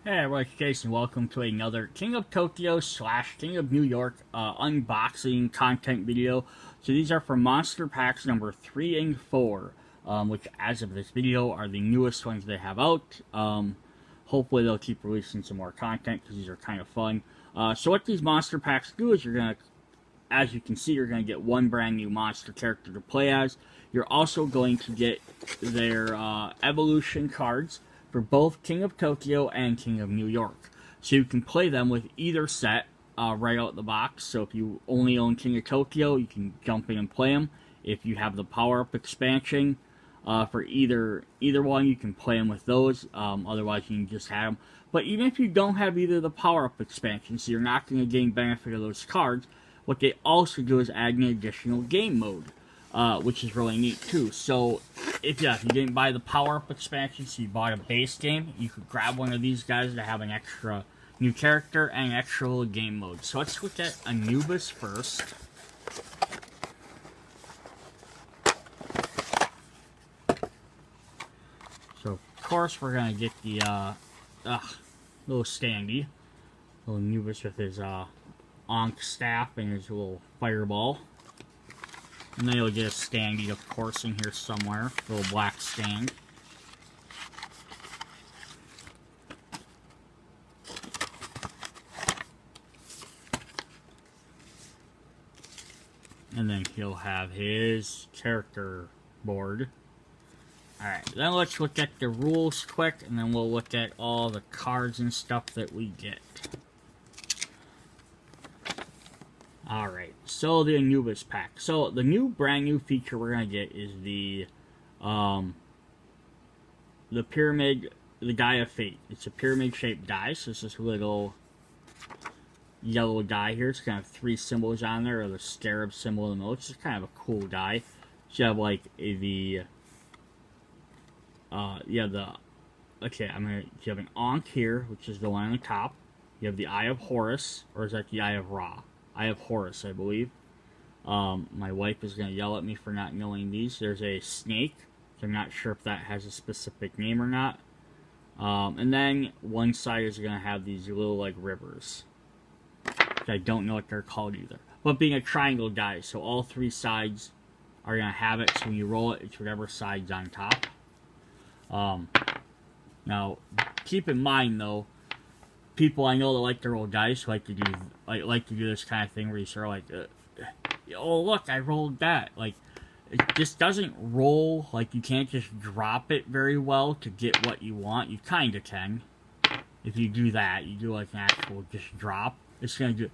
Hey everybody, it's Jason. Welcome to another King of Tokyo / King of New York unboxing content video. So these are for monster packs number 3 and 4, which as of this video are the newest ones they have out. Hopefully they'll keep releasing some more content because these are kind of fun. So what these monster packs do is as you can see, you're going to get one brand new monster character to play as. You're also going to get their evolution cards for both King of Tokyo and King of New York. So you can play them with either set right out the box. So if you only own King of Tokyo, you can jump in and play them. If you have the power-up expansion for either one, you can play them with those. Otherwise, you can just have them. But even if you don't have either the power-up expansion, so you're not going to gain benefit of those cards, what they also do is add an additional game mode, which is really neat too. So if you didn't buy the power-up expansion, so you bought a base game, you could grab one of these guys to have an extra new character and an extra little game mode. So let's look at Anubis first. So of course we're gonna get the little standee, little Anubis with his Ankh staff and his little fireball. And then you'll get a standee, of course, in here somewhere. A little black stand. And then he'll have his character board. Alright, then let's look at the rules quick, and then we'll look at all the cards and stuff that we get. Alright, so the Anubis pack. So the brand new feature we're going to get is the pyramid, the die of fate. It's a pyramid shaped die, so it's this little yellow die here. It's going to have 3 symbols on there, or the scarab symbol in the middle. It's just kind of a cool die. So you have like you have an Ankh here, which is the one on the top. You have the Eye of Horus, or is that the Eye of Ra? Eye of Horus, I believe. My wife is going to yell at me for not knowing these. There's a snake. So I'm not sure if that has a specific name or not. And then one side is going to have these little, like, rivers. Which I don't know what they're called either. But being a triangle die, so all 3 sides are going to have it. So when you roll it, it's whatever side's on top. Now, keep in mind, though, people I know that like to roll dice like to do this kind of thing where you sort of like, oh look, I rolled that. Like, it just doesn't roll. Like, you can't just drop it very well to get what you want. You kind of can. If you do that, you do like an actual just drop. It's gonna do.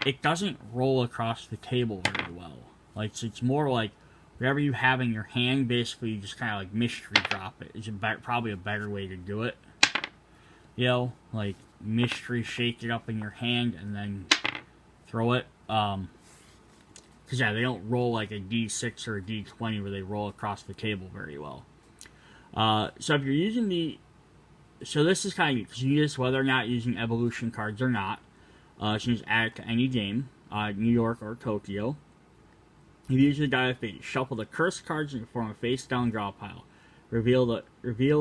It doesn't roll across the table very well. Like, it's more like whatever you have in your hand. Basically, you just kind of like mystery drop it. It's probably a better way to do it. You know, like mystery shake it up in your hand and then throw it. Because yeah, they don't roll like a D6 or a D20 where they roll across the table very well. So if you're using so this is kind of neat because you use whether or not using evolution cards or not. So you just add it to any game, New York or Tokyo. You use the die of fate. Shuffle the cursed cards in the form of face down draw pile. Reveal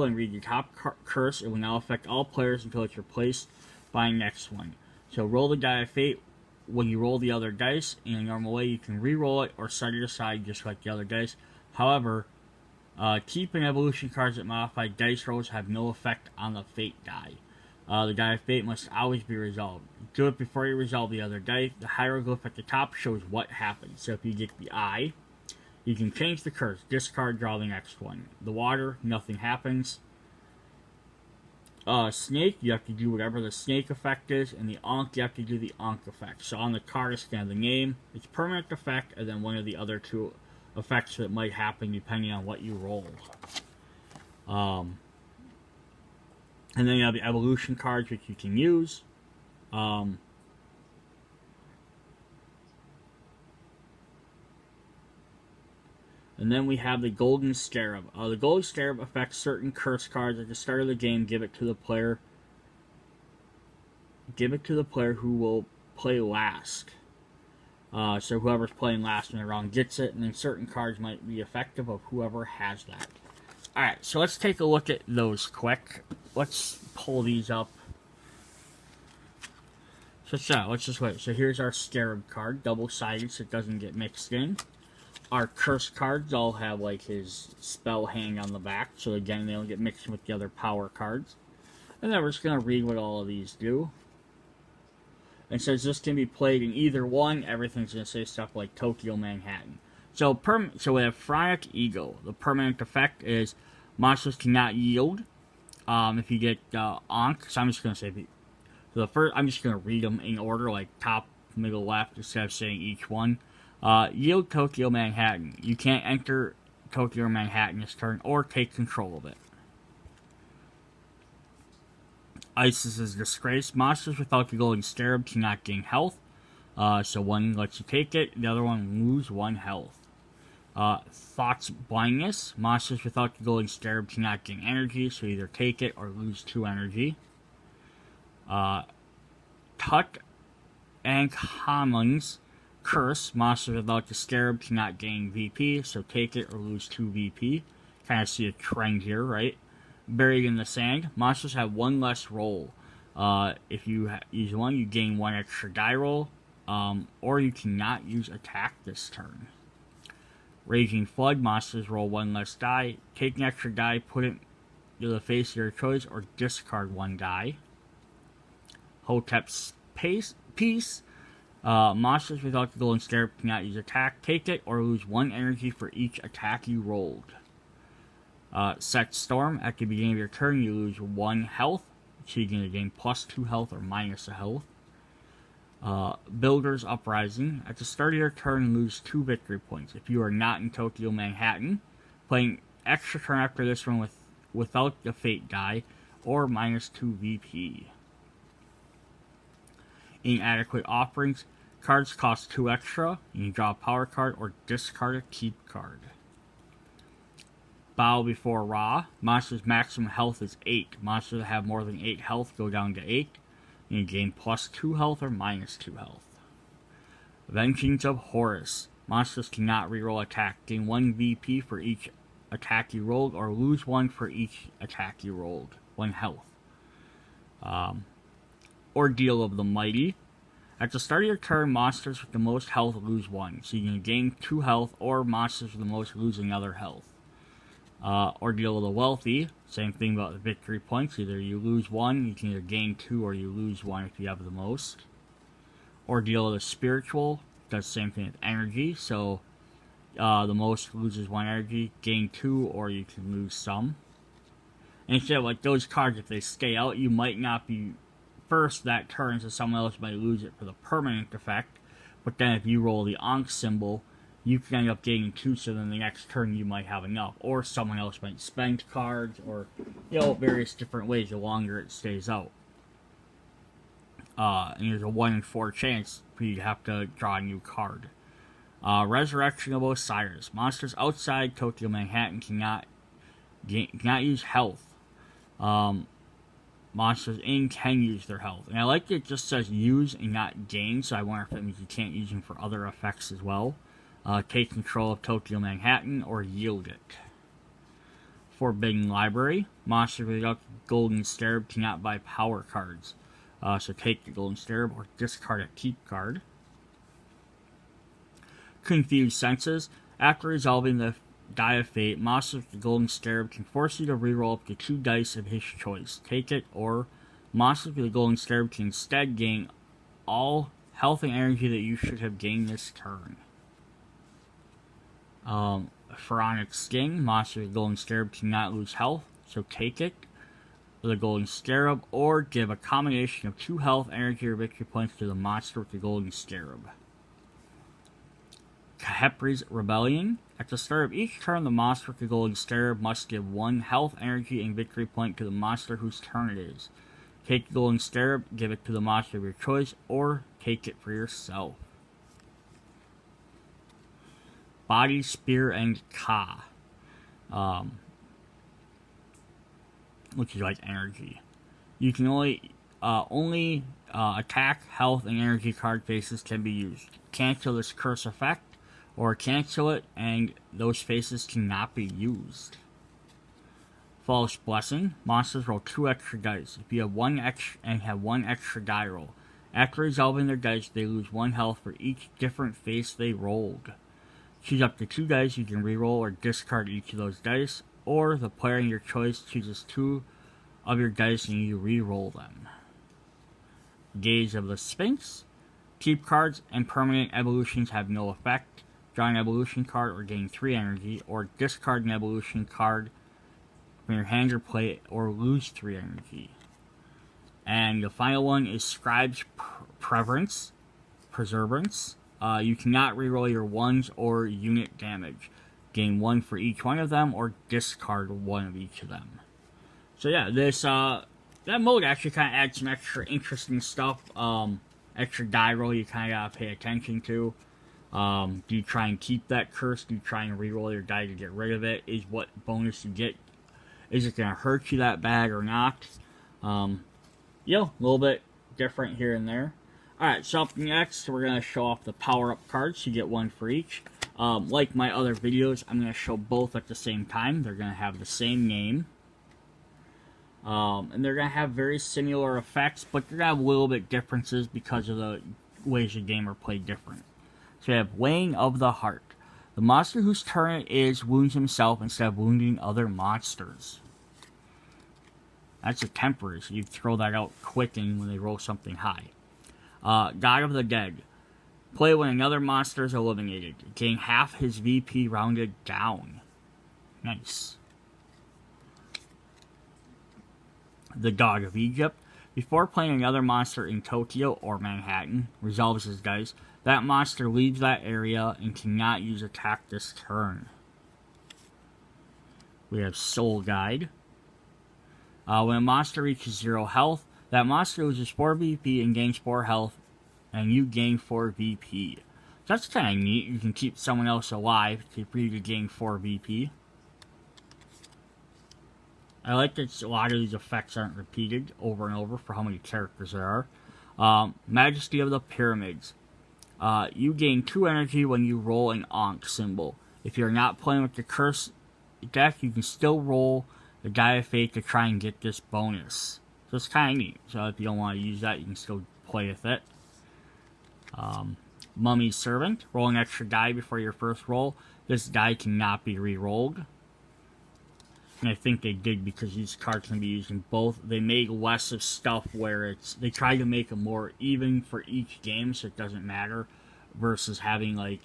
and read your top curse. It will now affect all players until it's replaced by the next one. So roll the die of fate. When you roll the other dice in a normal way, you can re-roll it or set it aside just like the other dice. However, keep and evolution cards that modify dice rolls have no effect on the fate die. The die of fate must always be resolved. Do it before you resolve the other die. The hieroglyph at the top shows what happens. So if you get the eye, you can change the curse, discard, draw the next one. The water, nothing happens. Snake, you have to do whatever the snake effect is, and the Ankh, you have to do the Ankh effect. So on the card, it's going to have the name, its permanent effect, and then one of the other 2 effects that might happen depending on what you roll. And then you have the evolution cards, which you can use. And then we have the Golden Scarab. The Golden Scarab affects certain curse cards at the start of the game. Give it to the player who will play last. So whoever's playing last in the round gets it, and then certain cards might be effective of whoever has that. Alright, so let's take a look at those quick. Let's pull these up. So let's just wait. So here's our Scarab card, double-sided so it doesn't get mixed in. Our curse cards all have like his spell hang on the back, so again they don't get mixed with the other power cards. And then we're just going to read what all of these do. And says this can be played in either one. Everything's going to say stuff like Tokyo Manhattan. So we have Phrenic Ego. The permanent effect is monsters cannot yield. If you get Ankh, so I'm just going to say I'm just going to read them in order, like top, middle, left, instead of saying each one. Yield Tokyo Manhattan. You can't enter Tokyo Manhattan this turn or take control of it. Isis's Disgrace. Monsters without the Golden Scarab cannot gain health. So one lets you take it, the other one lose 1 health. Thought's Blindness. Monsters without the Golden Scarab cannot gain energy, so either take it or lose 2 energy. Tut and Hamon's Curse. Monsters without the Scarab cannot gain VP, so take it or lose 2 VP. Kind of see a trend here, right? Buried in the Sand. Monsters have 1 less roll. If you use 1, you gain 1 extra die roll, or you cannot use attack this turn. Raging Flood. Monsters roll 1 less die. Take an extra die, put it to the face of your choice, or discard 1 die. Hotep's Peace. Monsters without the Golden Scarab cannot use attack. Take it or lose 1 energy for each attack you rolled. Set Storm. At the beginning of your turn, you lose 1 health. So you're going to gain plus 2 health or minus a health. Builder's Uprising. At the start of your turn, lose 2 victory points. If you are not in Tokyo Manhattan, playing extra turn after this one without the Fate die, or minus 2 VP. Inadequate Offerings. Cards cost 2 extra. You can draw a power card or discard a keep card. Bow Before Ra. Monsters' maximum health is 8. Monsters that have more than 8 health go down to 8. You can gain plus 2 health or minus 2 health. Vengeance of Horus. Monsters cannot reroll attack. Gain 1 VP for each attack you rolled, or lose 1 for each attack you rolled. 1 health. Ordeal of the Mighty. At the start of your turn, monsters with the most health lose 1. So you can gain 2 health, or monsters with the most lose another health. Ordeal of the Wealthy. Same thing about the victory points. Either you lose 1, you can either gain 2, or you lose 1 if you have the most. Ordeal of the Spiritual. Does the same thing with energy. So the most loses 1 energy. Gain 2, or you can lose some. And instead of like those cards, if they stay out, you might not be first that turn, so someone else might lose it for the permanent effect. But then if you roll the Ankh symbol, you can end up gaining 2, so then the next turn you might have enough. Or someone else might spend cards, or, various different ways the longer it stays out. And there's a 1 in 4 chance for you to have to draw a new card. Resurrection of Osiris. Monsters outside Tokyo Manhattan cannot use health. Monsters in can use their health. And I like that it just says use and not gain, so I wonder if that means you can't use them for other effects as well. Take control of Tokyo Manhattan or yield it. Forbidden Library. Monsters without Golden Scarab cannot buy power cards. So take the Golden Scarab or discard a keep card. Confused Senses. After resolving the Die of Fate, monsters with the Golden Scarab can force you to reroll up to 2 dice of his choice. Take it, or monsters with the Golden Scarab can instead gain all health and energy that you should have gained this turn. Pharaonic Skin. Monsters with the Golden Scarab cannot lose health, so take it, the Golden Scarab, or give a combination of 2 health, energy, or victory points to the monster with the Golden Scarab. Khepri's Rebellion. At the start of each turn, the monster with the Golden Scarab must give 1 health, energy, and victory point to the monster whose turn it is. Take the Golden Scarab, give it to the monster of your choice, or take it for yourself. Body, Spear, and Ka. Which is like energy. You can only attack, health, and energy card faces can be used. Cancel this curse effect, or cancel it, and those faces cannot be used. False Blessing. Monsters roll 2 extra dice. If you have 1 extra die roll, After resolving their dice, they lose 1 health for each different face they rolled. Choose up to 2 dice you can reroll or discard each of those dice, or the player in your choice chooses 2 of your dice and you reroll them. Gaze of the Sphinx. Keep cards and permanent evolutions have no effect. Draw an evolution card or gain 3 energy, or discard an evolution card from your hand or play or lose 3 energy. And the final one is Scribe's Preservance. You cannot reroll your 1s or unit damage. Gain 1 for each one of them, or discard 1 of each of them. So yeah, this that mode actually kind of adds some extra interesting stuff. Extra die roll you kind of gotta pay attention to. Do you try and keep that curse? Do you try and reroll your die to get rid of it? Is what bonus you get? Is it gonna hurt you that bad or not? A little bit different here and there. Alright, so up next, we're going to show off the power-up cards. You get 1 for each. Like my other videos, I'm going to show both at the same time. They're going to have the same name. And they're going to have very similar effects, but they're going to have a little bit differences because of the ways the game are played different. So we have Weighing of the Heart. The monster whose turn it is wounds himself instead of wounding other monsters. That's a temporary, so you throw that out quick and when they roll something high. God of the Dead. Play when another monster is eliminated. Gain half his VP rounded down. Nice. The God of Egypt. Before playing another monster in Tokyo or Manhattan, resolves his dice. That monster leaves that area and cannot use attack this turn. We have Soul Guide. When a monster reaches 0 health, that monster loses 4 VP and gains 4 health, and you gain 4 VP. That's kind of neat. You can keep someone else alive for you to gain 4 VP. I like that a lot of these effects aren't repeated over and over for how many characters there are. Majesty of the Pyramids. You gain 2 energy when you roll an Ankh symbol. If you're not playing with the curse deck, you can still roll the Die of Fate to try and get this bonus. So it's kind of neat. So if you don't want to use that, you can still play with it. Mummy's Servant. Roll an extra die before your first roll. This die cannot be re-rolled. And I think they did because these cards can be used in both. They made less of stuff where they try to make them more even for each game so it doesn't matter. Versus having like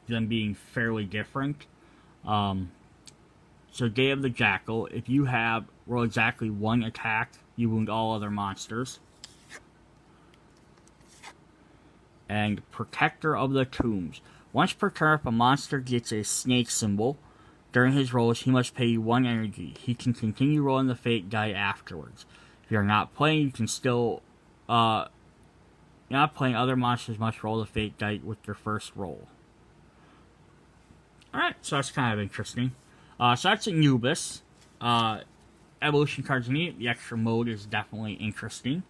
them being fairly different. So Day of the Jackal, if you roll exactly 1 attack, you wound all other monsters. And Protector of the Tombs. Once per turn, if a monster gets a snake symbol, during his rolls, he must pay you 1 energy. He can continue rolling the fate die afterwards. If you're not playing, you can still... not playing, other monsters must roll the fate die with their first roll. Alright, so that's kind of interesting. So that's Anubis. Evolution cards are neat. The extra mode is definitely interesting.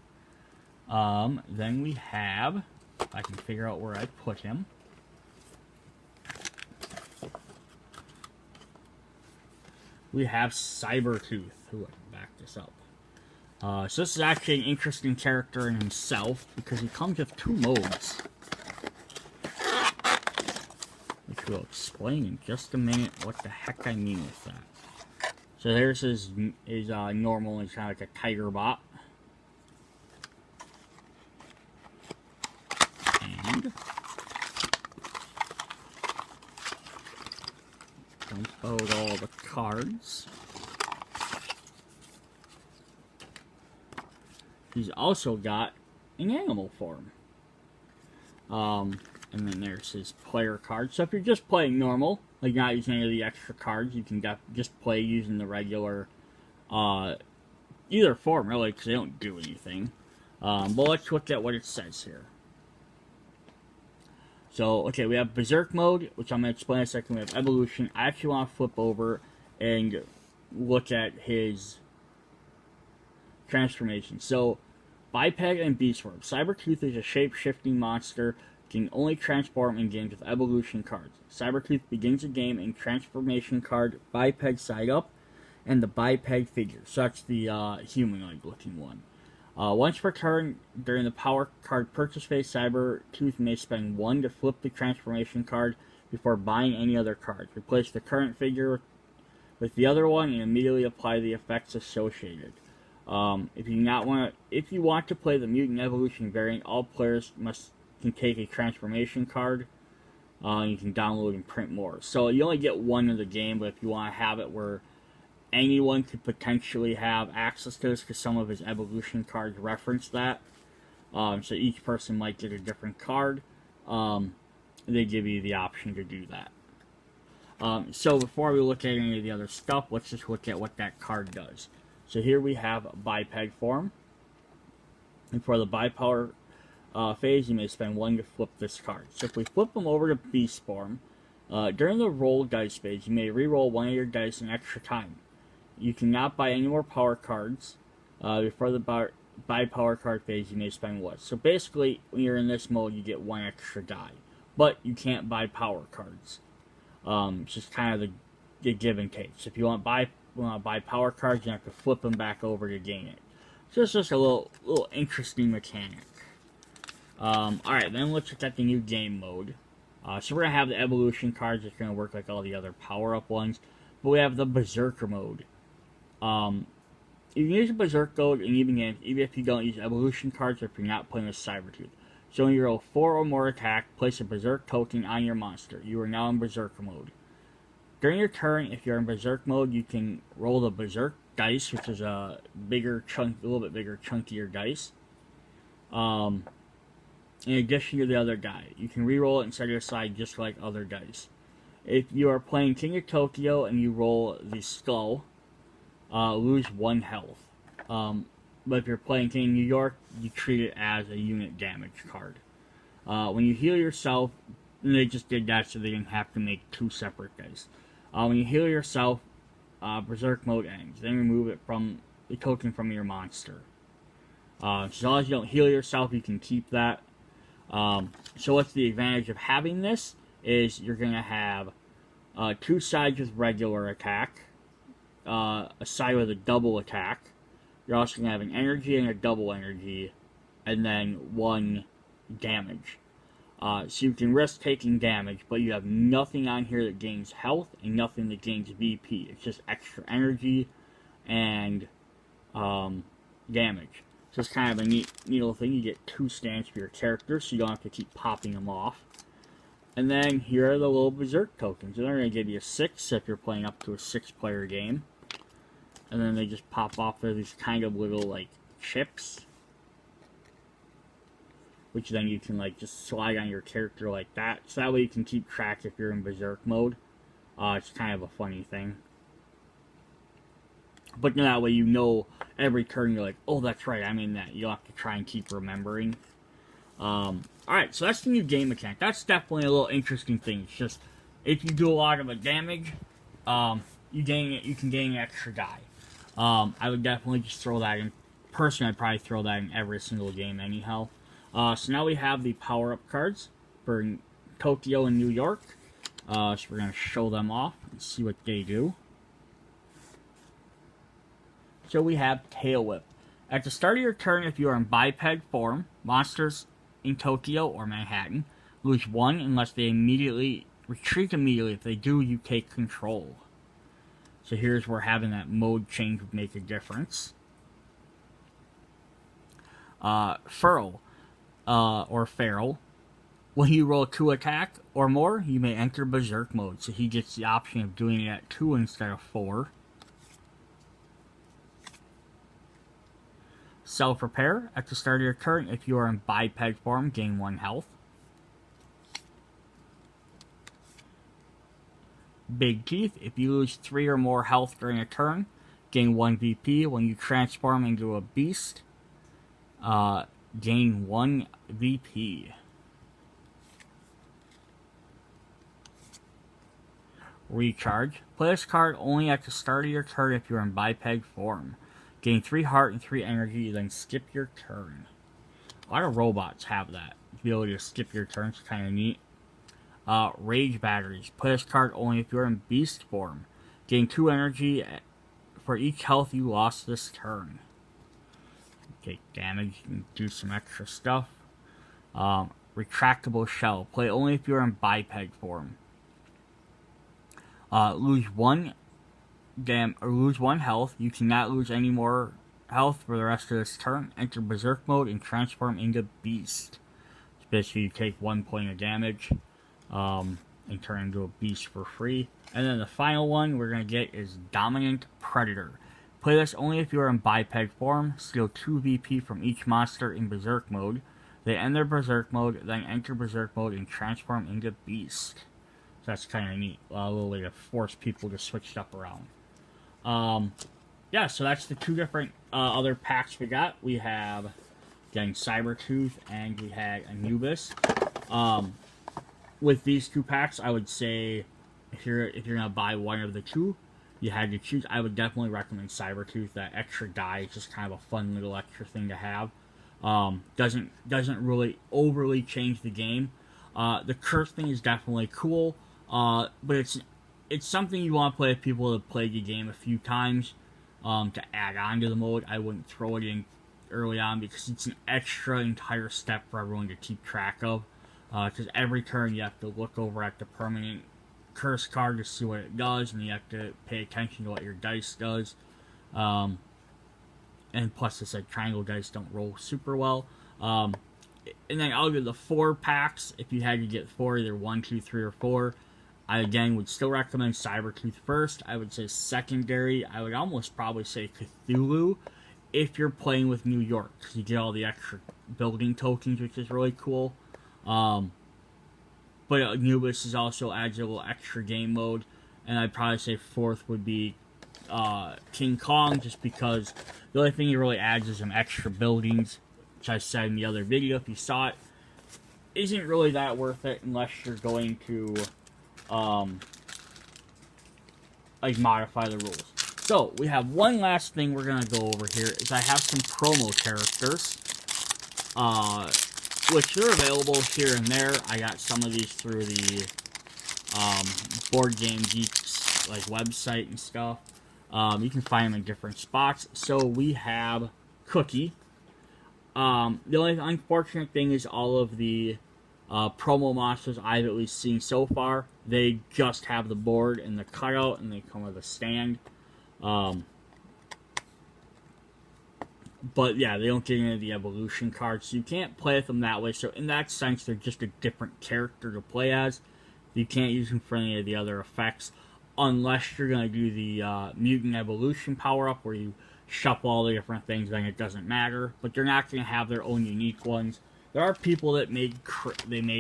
Then we have... If I can figure out where I put him. We have Cybertooth. Ooh, I can back this up. So this is actually an interesting character in himself because he comes with 2 modes. Which we'll explain in just a minute what the heck I mean with that. So there's his normal, he's kind of like a tiger bot. And dump out all the cards. He's also got an animal form. And then there's his player card. So if you're just playing normal, like not using any of the extra cards, you can just play using the regular, either form really, because they don't do anything. But let's look at what it says here. So, okay, we have Berserk mode, which I'm going to explain in a second. We have Evolution. I actually want to flip over and look at his transformation. So, Biped and Beast Form. Cybertooth is a shape-shifting monster, can only transform in games with evolution cards. Cybertooth begins a game in transformation card, biped side up, and the biped figure. So that's the humanoid-looking one. Once per turn, during the power card purchase phase, Cybertooth may spend 1 to flip the transformation card before buying any other cards. Replace the current figure with the other one and immediately apply the effects associated. If you want to play the Mutant Evolution variant, all players can take a transformation card. You can download and print more. So you only get one in the game, but if you want to have it where anyone could potentially have access to this, because some of his evolution cards reference that. So each person might get a different card. They give you the option to do that. So before we look at any of the other stuff, let's just look at what that card does. So here we have biped form. And for the bipower phase, you may spend 1 to flip this card. So if we flip them over to beast form, during the roll dice phase, you may re-roll 1 of your dice an extra time. You cannot buy any more power cards. Before the bipower card phase, you may spend 1. So basically, when you're in this mode, you get 1 extra die. But you can't buy power cards. It's just kind of the give and take. So if you want to buy power cards, you have to flip them back over to gain it. So it's just a little interesting mechanic. Alright, then let's look at the new game mode. So we're going to have the evolution cards. It's going to work like all the other power-up ones. But we have the Berserker mode. You can use a Berserk mode in even games, even if you don't use evolution cards or if you're not playing with Cybertooth. So when you roll 4 or more attack, place a Berserk token on your monster. You are now in Berserker mode. During your turn, if you're in Berserk mode, you can roll the Berserk dice, which is a little bit bigger, chunkier dice. In addition to the other die, you can re-roll it and set it aside just like other dice. If you are playing King of Tokyo and you roll the skull, lose 1 health. But if you're playing King of New York, you treat it as a unit damage card. When you heal yourself, and they just did that so they didn't have to make 2 separate dice. When you heal yourself, Berserk mode ends. Then remove it from the token from your monster. As long as you don't heal yourself, you can keep that. So what's the advantage of having this? Is you're going to have 2 sides with regular attack, a side with a double attack. You're also going to have an energy and a double energy, and then 1 damage. So you can risk taking damage, but you have nothing on here that gains health and nothing that gains BP. It's just extra energy and damage. So it's kind of a neat little thing. You get 2 stands for your character, so you don't have to keep popping them off. And then here are the little Berserk tokens. And they're going to give you 6 if you're playing up to a 6-player game. And then they just pop off. They're these kind of little, like, chips. Which then you can, like, just slide on your character like that. So that way you can keep track if you're in Berserk mode. It's kind of a funny thing. But that way you know every turn you're like, oh, that's right, I'm in that. You'll have to try and keep remembering. Alright, so that's the new game mechanic. That's definitely a little interesting thing. It's just, if you do a lot of damage, you can gain an extra die. I would definitely just throw that in. Personally, I'd probably throw that in every single game anyhow. So now we have the power-up cards for Tokyo and New York. So we're going to show them off and see what they do. So we have Tail Whip. At the start of your turn, if you are in biped form, monsters in Tokyo or Manhattan lose 1 unless they retreat immediately. If they do, you take control. So here's where having that mode change would make a difference. Feral, or Feral. When you roll 2 attack or more, you may enter Berserk mode. So he gets the option of doing it at 2 instead of 4. Self-repair. At the start of your turn, if you are in biped form, gain 1 health. Big Teeth. If you lose 3 or more health during a turn, gain 1 VP. When you transform into a beast, gain 1 VP. Recharge. Play this card only at the start of your turn if you're in biped form. Gain 3 heart and 3 energy, then skip your turn. A lot of robots have that. To be able to skip your turn, it's kind of neat. Rage batteries. Play this card only if you're in beast form. Gain 2 energy for each health you lost this turn. take damage and do some extra stuff. Retractable shell. Play only if you're in biped form. Lose one health. You cannot lose any more health for the rest of this turn. Enter berserk mode and transform into beast. So basically you take 1 point of damage and turn into a beast for free. And then the final one we're going to get is Dominant Predator. Play this only if you are in biped form. Steal 2 VP from each monster in berserk mode. They end their berserk mode, then enter berserk mode and transform into beast. So that's kind of neat. A little way to force people to switch stuff around. Yeah, so that's the 2 different other packs we got. We have, again, Cybertooth and we had Anubis. With these 2 packs, I would say if you're gonna buy one of the 2, you had to choose. I would definitely recommend Cybertooth. That extra die is just kind of a fun little extra thing to have. Doesn't really overly change the game. The curse thing is definitely cool, but it's something you want to play with people that played the game a few times to add on to the mode. I wouldn't throw it in early on because it's an extra entire step for everyone to keep track of. Because every turn you have to look over at the permanent curse card to see what it does, and you have to pay attention to what your dice does. And plus, it's like triangle dice don't roll super well. And then out of the 4 packs, if you had to get 4, either 1, 2, 3, or 4, I again would still recommend Cybertooth first. I would say secondary. I would almost probably say Cthulhu if you're playing with New York, because you get all the extra building tokens, which is really cool. But Anubis is also adds a little extra game mode, and I'd probably say 4th would be King Kong, just because the only thing he really adds is some extra buildings, which I said in the other video if you saw it, isn't really that worth it unless you're going to like modify the rules. So we have one last thing we're gonna go over here is I have some promo characters, which they're available here and there. I got some of these through the Board Game Geeks like website and stuff. You can find them in different spots. So we have Cookie. The only unfortunate thing is all of the promo monsters I've at least seen so far, they just have the board and the cutout, and they come with a stand. But yeah, they don't get into the evolution cards, so you can't play with them that way. So in that sense, they're just a different character to play as. You can't use them for any of the other effects, unless you're going to do the mutant evolution power-up, where you shuffle all the different things, then it doesn't matter. But they're not going to have their own unique ones. There are people that made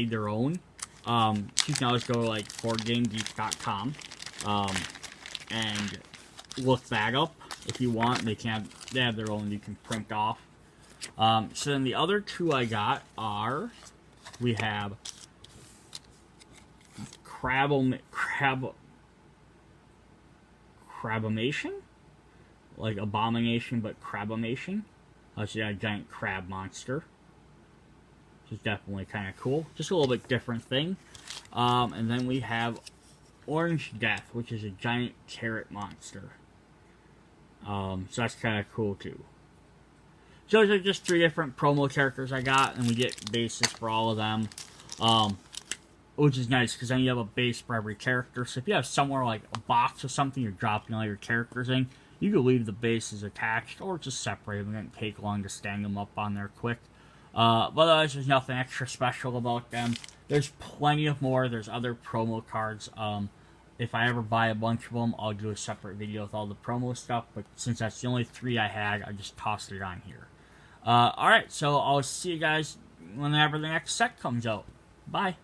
their own. You can always go to like boardgamegeek.com and look that up if you want. They have their own you can print off. So then the other 2 I got are, we have Crabomation? Like Abomination, but Crabomation. So yeah, a giant crab monster. Which is definitely kind of cool. Just a little bit different thing. And then we have Orange Death, which is a giant carrot monster. So that's kind of cool too. So those are just 3 different promo characters I got, and we get bases for all of them. Which is nice, because then you have a base for every character. So if you have somewhere like a box or something you're dropping all your characters in, you can leave the bases attached, or just separate them. It doesn't take long to stand them up on there quick. But otherwise, there's nothing extra special about them. There's plenty of more. There's other promo cards. If I ever buy a bunch of them, I'll do a separate video with all the promo stuff. But since that's the only 3 I had, I just tossed it on here. Alright, so I'll see you guys whenever the next set comes out. Bye.